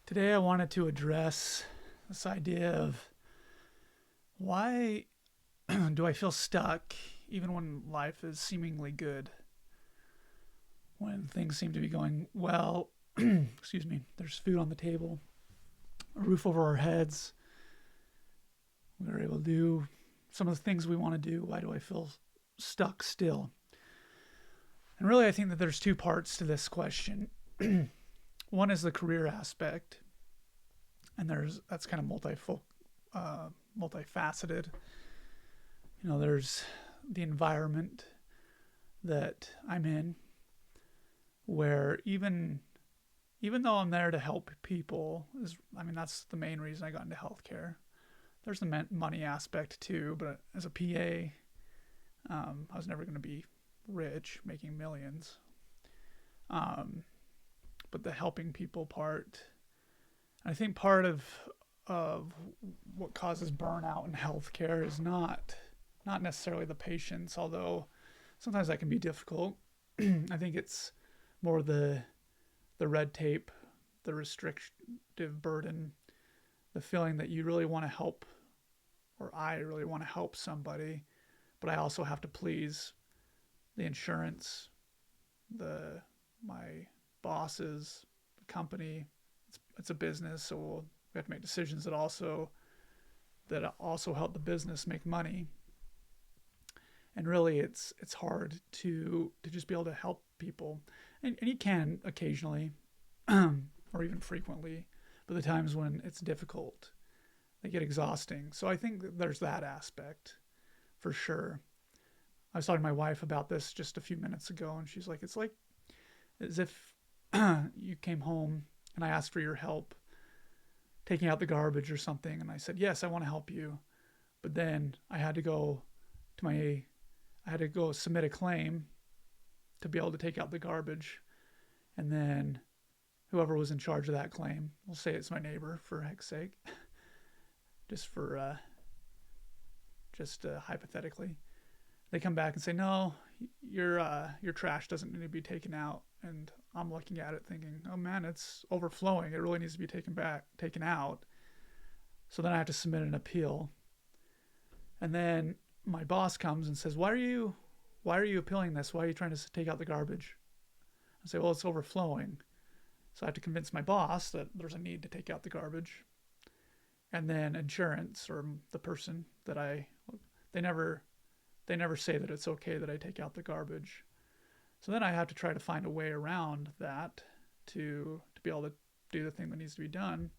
Today I wanted to address this idea of why do I feel stuck even when life is seemingly good? When things seem to be going well, excuse me, there's food on the table, a roof over our heads, we're able to do some of the things we want to do. Why do I feel stuck still? And really, I think that there's two parts to this question. One is the career aspect, and that's kind of multifaceted. There's the environment that I'm in, where even though I'm there to help people, that's the main reason I got into healthcare. There's the money aspect too, but as a PA, I was never going to be rich, making millions. But the helping people part, I think part of what causes burnout in healthcare is not necessarily the patients, although sometimes that can be difficult. I think it's more the red tape, the restrictive burden, the feeling that you really want to help, or I really want to help somebody, but I also have to please the insurance, my bosses, the company. It's a business, so we have to make decisions that also help the business make money. And really, it's hard to just be able to help people, and you can occasionally, or even frequently, but the times when it's difficult, they get exhausting. So I think that there's that aspect for sure. I was talking to my wife about this just a few minutes ago, and she's like, it's like as if you came home and I asked for your help taking out the garbage or something, and I said, yes, I want to help you. But then I had to go submit a claim to be able to take out the garbage. And then whoever was in charge of that claim, we'll say it's my neighbor for heck's sake, just hypothetically, they come back and say, no, your trash doesn't need to be taken out. And I'm looking at it thinking, oh man, it's overflowing. It really needs to be taken out. So then I have to submit an appeal. And then my boss comes and says, why are you appealing this? Why are you trying to take out the garbage? I say, well, it's overflowing. So I have to convince my boss that there's a need to take out the garbage. And then insurance, or the person that they never say that it's okay that I take out the garbage. So then I have to try to find a way around that to be able to do the thing that needs to be done.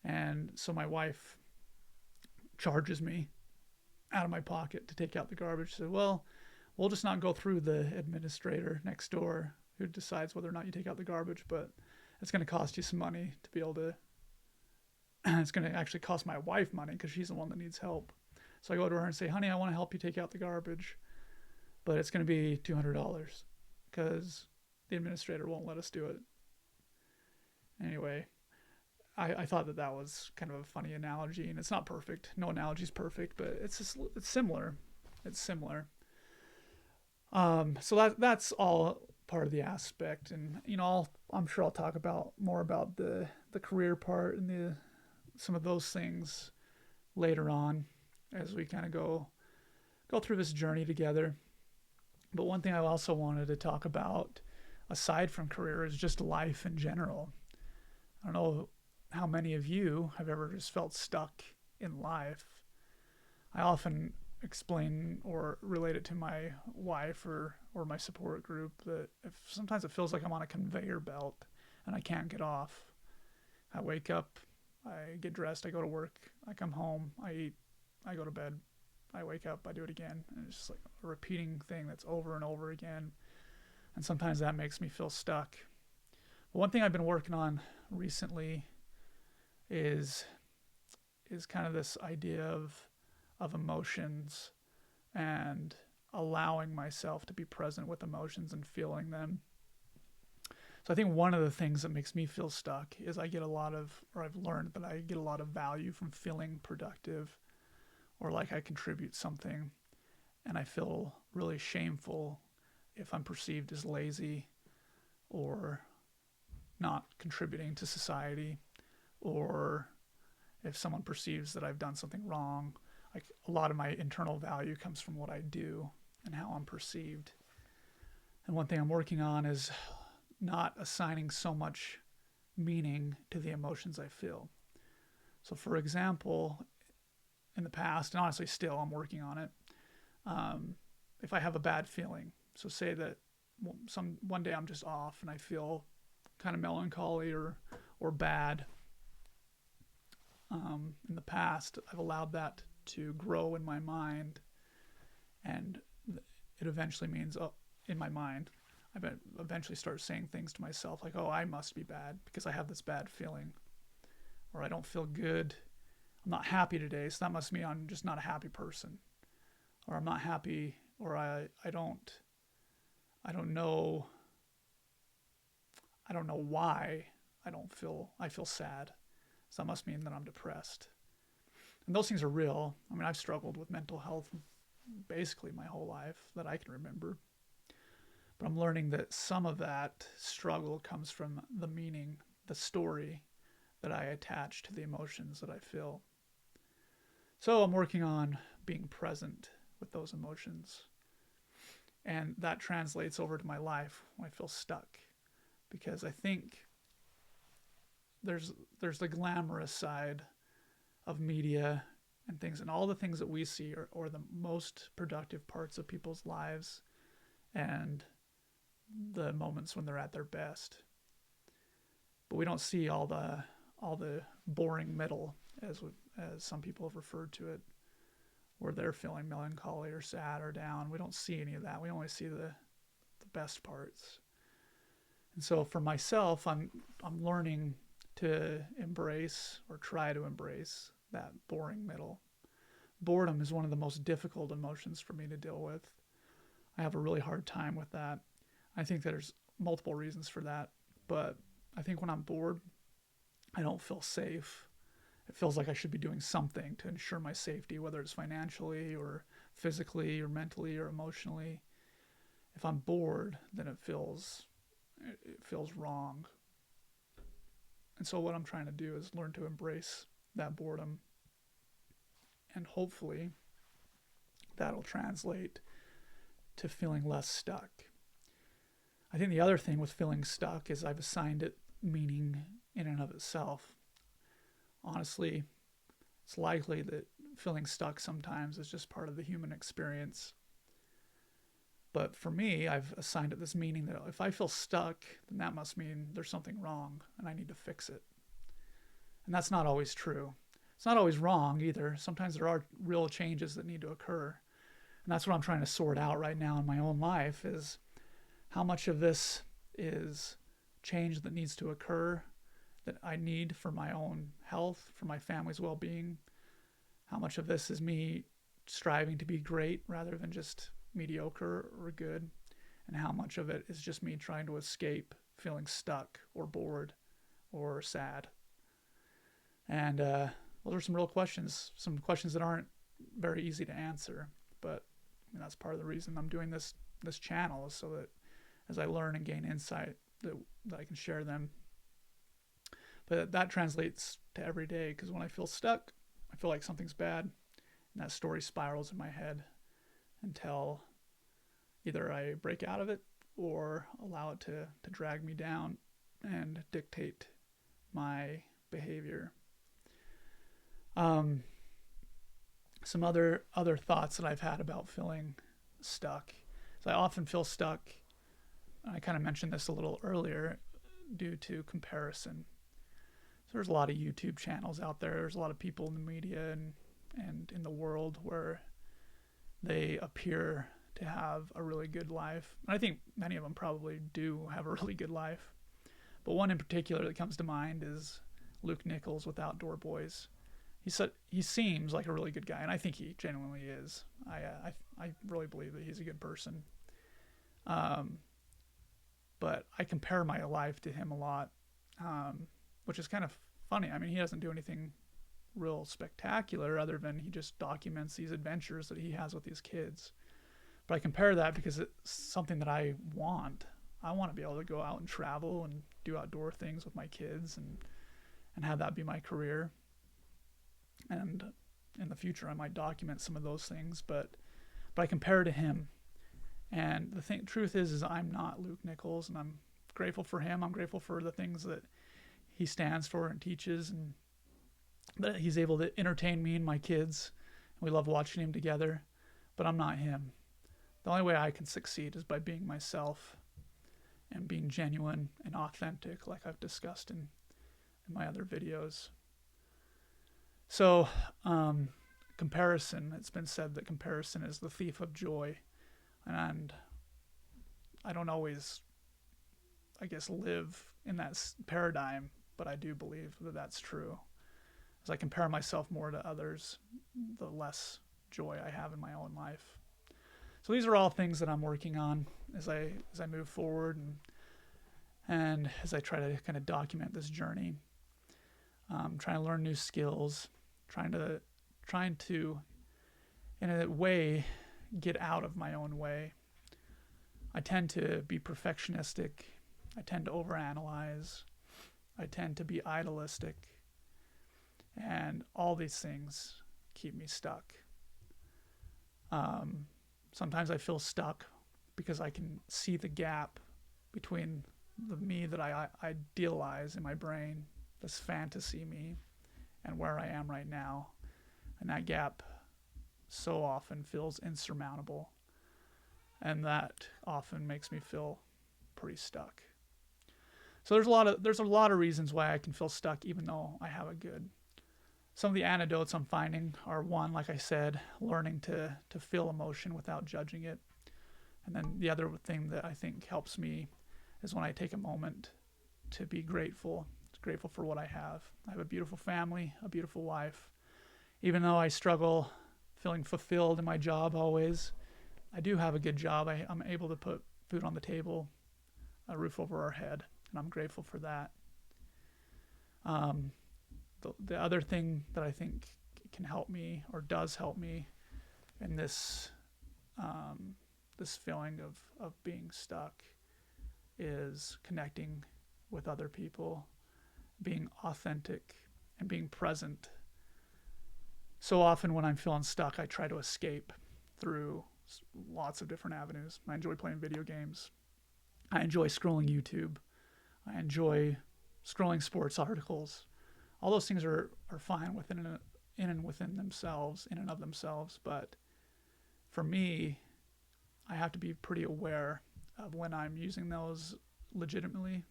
And so my wife charges me out of my pocket to take out the garbage. She said, well, we'll just not go through the administrator next door who decides whether or not you take out the garbage, but it's going to cost you some money to be able to, it's going to actually cost my wife money because she's the one that needs help. So I go to her and say, honey, I want to help you take out the garbage, but it's going to be $200 because the administrator won't let us do it. Anyway, I thought that was kind of a funny analogy, and it's not perfect. No analogy is perfect, but it's similar. It's similar. So that's all part of the aspect, and I'm sure I'll talk about more about the career part and some of those things later on as we kind of go through this journey together. But one thing I also wanted to talk about, aside from career, is just life in general. I don't know how many of you have ever just felt stuck in life. I often explain or relate it to my wife or my support group that sometimes it feels like I'm on a conveyor belt and I can't get off. I wake up, I get dressed, I go to work, I come home, I eat, I go to bed, I wake up, I do it again. And it's just like a repeating thing that's over and over again. And sometimes that makes me feel stuck. But one thing I've been working on recently is kind of this idea of emotions and allowing myself to be present with emotions and feeling them. So I think one of the things that makes me feel stuck is I've learned that I get a lot of value from feeling productive, or like I contribute something, and I feel really shameful if I'm perceived as lazy or not contributing to society. or if someone perceives that I've done something wrong. Like, a lot of my internal value comes from what I do and how I'm perceived. And one thing I'm working on is not assigning so much meaning to the emotions I feel. So, for example, in the past, and honestly still, I'm working on it. If I have a bad feeling, so say that one day I'm just off and I feel kind of melancholy or bad. In the past, I've allowed that to grow in my mind, and it eventually means, oh, in my mind, I eventually start saying things to myself like, oh, I must be bad because I have this bad feeling, or I don't feel good. I'm not happy today, so that must mean I'm just not a happy person, or I'm not happy, or I don't know why I feel sad, so that must mean that I'm depressed. And those things are real. I mean, I've struggled with mental health basically my whole life that I can remember. But I'm learning that some of that struggle comes from the meaning, the story that I attach to the emotions that I feel. So I'm working on being present with those emotions. And that translates over to my life when I feel stuck. Because I think there's the glamorous side of media and things, and all the things that we see are the most productive parts of people's lives and the moments when they're at their best. But we don't see all the boring middle, as some people have referred to it, where they're feeling melancholy or sad or down. We don't see any of that. We only see the best parts. And so for myself, I'm learning to embrace, or try to embrace, that boring middle. Boredom is one of the most difficult emotions for me to deal with. I have a really hard time with that. I think there's multiple reasons for that, but I think when I'm bored, I don't feel safe. It feels like I should be doing something to ensure my safety, whether it's financially or physically or mentally or emotionally. If I'm bored, then it feels wrong. And so what I'm trying to do is learn to embrace that boredom, and hopefully that'll translate to feeling less stuck. I think the other thing with feeling stuck is I've assigned it meaning in and of itself. Honestly, it's likely that feeling stuck sometimes is just part of the human experience. But for me, I've assigned it this meaning that if I feel stuck, then that must mean there's something wrong and I need to fix it. And that's not always true. It's not always wrong either. Sometimes there are real changes that need to occur. And that's what I'm trying to sort out right now in my own life, is how much of this is change that needs to occur, that I need for my own health, for my family's well-being. How much of this is me striving to be great rather than just mediocre or good, and how much of it is just me trying to escape feeling stuck or bored or sad. And those are some real questions, some questions that aren't very easy to answer, but that's part of the reason I'm doing this channel, is so that as I learn and gain insight, that I can share them. But that translates to every day, because when I feel stuck, I feel like something's bad, and that story spirals in my head until either I break out of it or allow it to drag me down and dictate my behavior. Some other thoughts that I've had about feeling stuck. So I often feel stuck, I kind of mentioned this a little earlier, due to comparison. So there's a lot of YouTube channels out there. There's a lot of people in the media and in the world where they appear to have a really good life. And I think many of them probably do have a really good life. But one in particular that comes to mind is Luke Nichols with Outdoor Boys. He seems like a really good guy, and I think he genuinely is. I really believe that he's a good person. But I compare my life to him a lot, which is kind of funny. I mean, he doesn't do anything real spectacular other than he just documents these adventures that he has with his kids. But I compare that because it's something that I want. I want to be able to go out and travel and do outdoor things with my kids and have that be my career. And in the future, I might document some of those things, but I compare to him. And the truth is I'm not Luke Nichols, and I'm grateful for him. I'm grateful for the things that he stands for and teaches, and that he's able to entertain me and my kids. We love watching him together, but I'm not him. The only way I can succeed is by being myself and being genuine and authentic, like I've discussed in my other videos. So, comparison, it's been said that comparison is the thief of joy. And I don't always, I guess, live in that paradigm, but I do believe that that's true. As I compare myself more to others, the less joy I have in my own life. So these are all things that I'm working on as I move forward, and as I try to kind of document this journey. Trying to learn new skills, trying to in a way get out of my own way. I tend to be perfectionistic. I tend to overanalyze. I tend to be idealistic. And all these things keep me stuck. Sometimes I feel stuck because I can see the gap between the me that I idealize in my brain, this fantasy me, and where I am right now. And that gap so often feels insurmountable. And that often makes me feel pretty stuck. So there's a lot of reasons why I can feel stuck even though I have it good. Some of the antidotes I'm finding are, one, like I said, learning to feel emotion without judging it. And then the other thing that I think helps me is when I take a moment to be grateful for what I have. I have a beautiful family, a beautiful wife. Even though I struggle feeling fulfilled in my job always, I do have a good job. I'm able to put food on the table, a roof over our head, and I'm grateful for that. The other thing that I think can help me, or does help me, in this this feeling of being stuck, is connecting with other people, being authentic, and being present. So often when I'm feeling stuck, I try to escape through lots of different avenues. I enjoy playing video games. I enjoy scrolling YouTube. I enjoy scrolling sports articles. All those things are fine in and of themselves, but for me, I have to be pretty aware of when I'm using those legitimately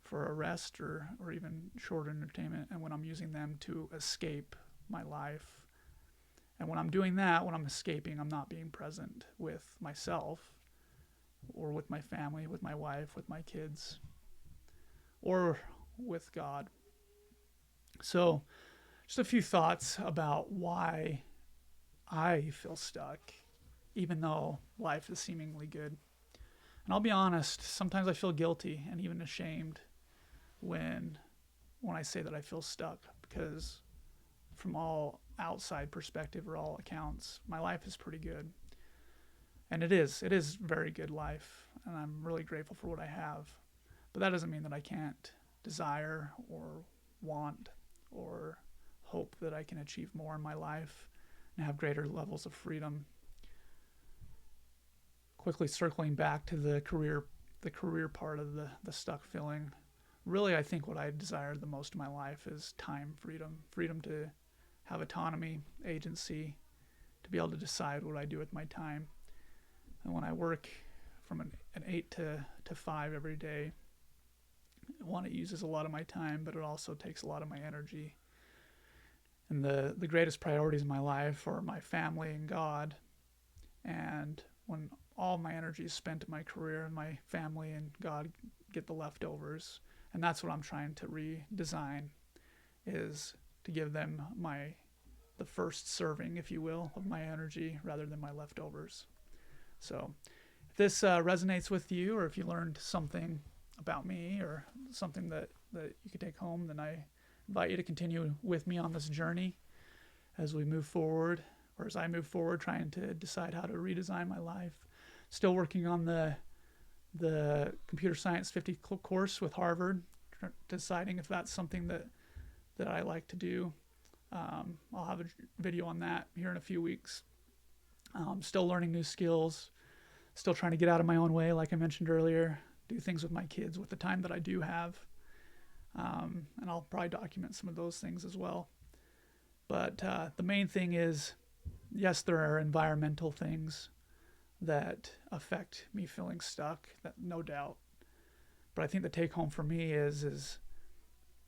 for a rest or even short entertainment, and when I'm using them to escape my life. And when I'm doing that, when I'm escaping, I'm not being present with myself or with my family, with my wife, with my kids, or with God. So just a few thoughts about why I feel stuck, even though life is seemingly good. And I'll be honest, sometimes I feel guilty and even ashamed when I say that I feel stuck, because from all outside perspective or all accounts, my life is pretty good. And it is very good life, and I'm really grateful for what I have. But that doesn't mean that I can't desire or want or hope that I can achieve more in my life and have greater levels of freedom. Quickly circling back to the career part of the stuck feeling. Really, I think what I desire the most in my life is time freedom to have autonomy, agency, to be able to decide what I do with my time. And when I work from an 8 to 5 every day, one, it uses a lot of my time, but it also takes a lot of my energy. And the greatest priorities in my life are my family and God. And when all my energy is spent in my career, and my family and God get the leftovers, and that's what I'm trying to redesign, is to give them the first serving, if you will, of my energy rather than my leftovers. So if this resonates with you, or if you learned something about me or something that you could take home, then I invite you to continue with me on this journey as we move forward, or as I move forward, trying to decide how to redesign my life. Still working on the Computer Science 50 course with Harvard, deciding if that's something that I like to do. I'll have a video on that here in a few weeks. Still learning new skills, still trying to get out of my own way, like I mentioned earlier, do things with my kids with the time that I do have. And I'll probably document some of those things as well. But the main thing is, yes, there are environmental things that affect me feeling stuck, that no doubt. But I think the take home for me is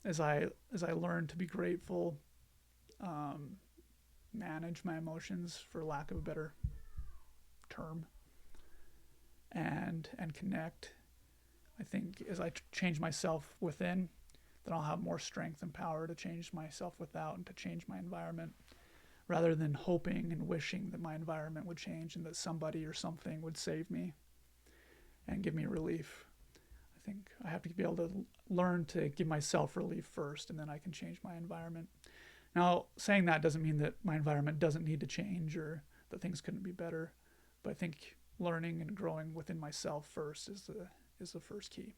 as I learn to be grateful, manage my emotions, for lack of a better term, and connect. I think as I change myself within, then I'll have more strength and power to change myself without and to change my environment, rather than hoping and wishing that my environment would change and that somebody or something would save me and give me relief. I think I have to be able to learn to give myself relief first, and then I can change my environment. Now, saying that doesn't mean that my environment doesn't need to change or that things couldn't be better, but I think learning and growing within myself first is the first key.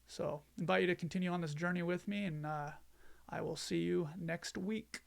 So, I invite you to continue on this journey with me, and I will see you next week.